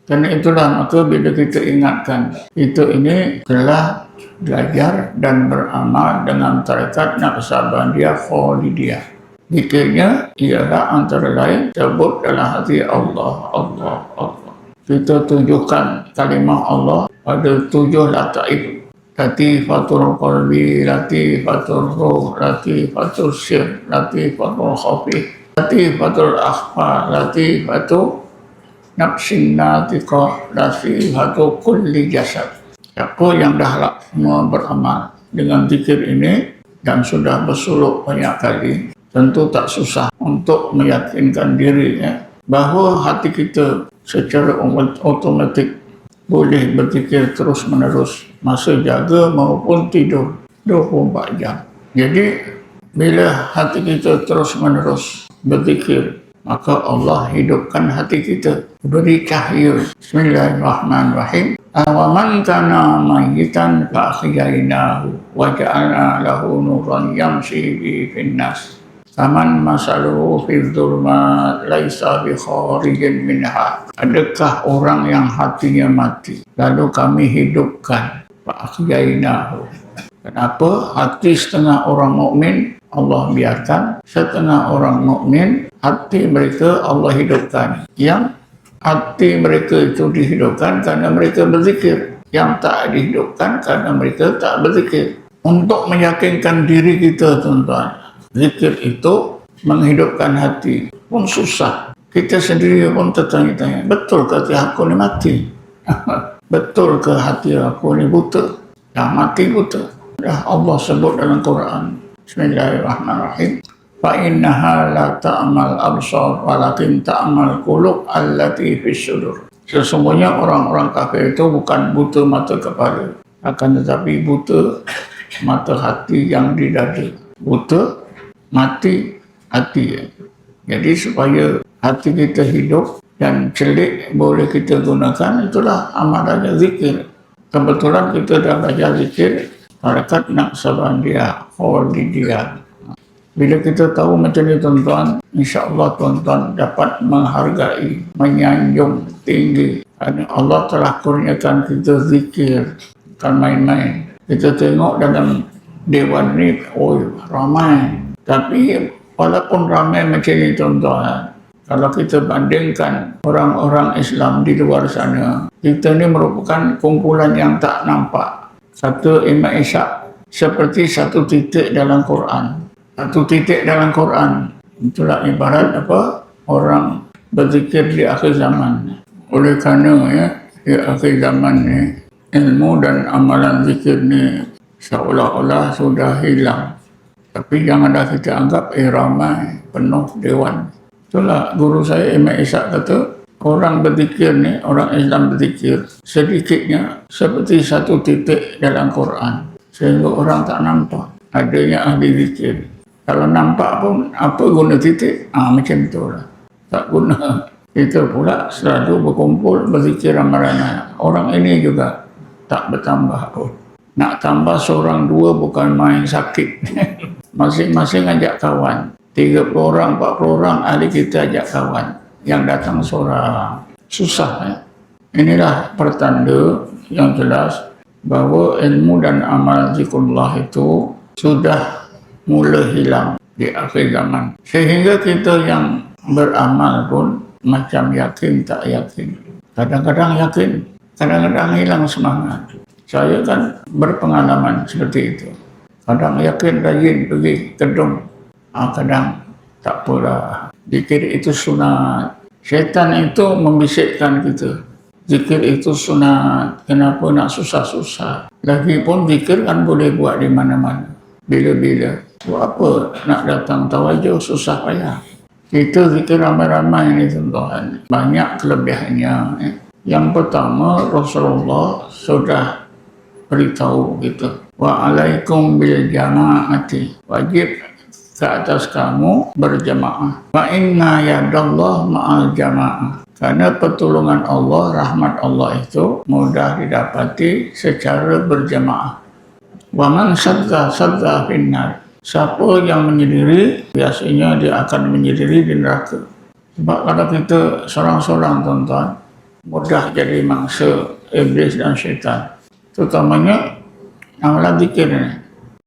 Karena itulah maka bila kita ingatkan kita ini telah belajar dan beramal dengan tarekat Naqsabandiyah Khalidiyah. Zikirnya ialah antara lain sebut dalam hati Allah, Allah, Allah. Kita tunjukkan kalimah Allah pada 7 lataif. Latifatul qalbi, latifatul ruh, latifatul syir, latifatul khafif, latifatul akhfa, latifatul nafsin natiqah, latifatul kulli jasad. Siapa yang dah semua beramal dengan zikir ini dan sudah bersuluk banyak kali, tentu tak susah untuk meyakinkan dirinya bahawa hati kita secara otomatik boleh berzikir terus menerus masa jaga maupun tidur 24 jam. Jadi bila hati kita terus menerus berzikir, maka Allah hidupkan hati kita, beri cahaya. Bismillahirrahmanirrahim. Awaman kana mayyitan fa ahyaynahu wa ja'alna lahu nuran yamshi bihi fin nas. Faman masaluhu fil dhulmat laisa bi kharijin minha. Adakah orang yang hatinya mati lalu kami hidupkan? Fa ahyaynahu. Kenapa hati setengah orang mukmin Allah biarkan, setengah orang mukmin hati mereka Allah hidupkan. Yang hati mereka itu dihidupkan karena mereka berzikir, yang tak dihidupkan karena mereka tak berzikir. Untuk meyakinkan diri kita, tuan-tuan, zikir itu menghidupkan hati pun susah. Kita sendiri pun tertanya-tanya, betul ke hati aku ni mati? Betul ke hati aku ni buta? Dah mati buta. Dah Allah sebut dalam Quran. Bismillahirrahmanirrahim. Fa innaha la ta'mal absar walakin ta'mal qulub allati fis sudur. Sesungguhnya orang-orang kafir itu bukan buta mata kepala, akan tetapi buta mata hati yang di dada. Buta mati hati. Jadi supaya hati kita hidup dan celik boleh kita gunakan, itulah amalannya zikir. Kebetulan kita dah belajar zikir tarekat Naqsabandiyah Khalidiyah. Bila kita tahu macam ni, tuan-tuan, insya-Allah tuan-tuan dapat menghargai, menyanjung tinggi. Kerana Allah telah kurniakan kita zikir, bukan main-main. Kita tengok dalam dewan ni, ramai. Tapi walaupun ramai macam ni, tuan-tuan, kalau kita bandingkan orang-orang Islam di luar sana, kita ni merupakan kumpulan yang tak nampak. Satu Imam Ishaq seperti satu titik dalam Quran. Satu titik dalam Quran. Itulah ibarat apa? Orang berzikir di akhir zaman. Oleh kerana di akhir zaman ni, ilmu dan amalan zikir ni seolah-olah sudah hilang. Tapi janganlah kita anggap ramai, penuh dewan. Itulah guru saya Imam Ishaq kata, orang berzikir ni, orang Islam berzikir, sedikitnya seperti satu titik dalam Quran. Sehingga orang tak nampak adanya ahli zikir. Kalau nampak pun, apa guna titik? Macam itulah. Tak guna. Kita pula selalu berkumpul, berzikir ramai-ramai. Orang ini juga tak bertambah pun. Nak tambah seorang dua bukan main sakit. Masing-masing ajak kawan. 30 orang, 40 orang ahli kita ajak kawan. Yang datang seorang. Susah. Inilah pertanda yang jelas bahawa ilmu dan amal zikrullah itu sudah mula hilang di akhir zaman. Sehingga kita yang beramal pun macam yakin tak yakin. Kadang-kadang yakin, kadang-kadang hilang semangat. Saya kan berpengalaman seperti itu. Kadang yakin rajin pergi kedung, kadang tak pula. Zikir itu sunat. Syaitan itu membisikkan kita. Zikir itu sunat. Kenapa nak susah-susah? Lagipun zikir kan boleh buat di mana-mana. Bila-bila. Buat apa nak datang tawajuh susah payah. Kita zikir ramai-ramai ni, tuan-tuan, banyak kelebihannya. Yang pertama, Rasulullah sudah beritahu kita, wa alaikum bil jama'ati, wajib ke atas kamu berjamaah. Wa inna yadallah ma'al jama'ah. Karena pertolongan Allah, rahmat Allah itu mudah didapati secara berjamaah. Wa man sadda finnar. Siapa yang menyendiri, biasanya dia akan menyendiri di neraka. Sebab kalau kita seorang-seorang, tuan-tuan, mudah jadi mangsa iblis dan syaitan. Terutamanya amalan zikir ini.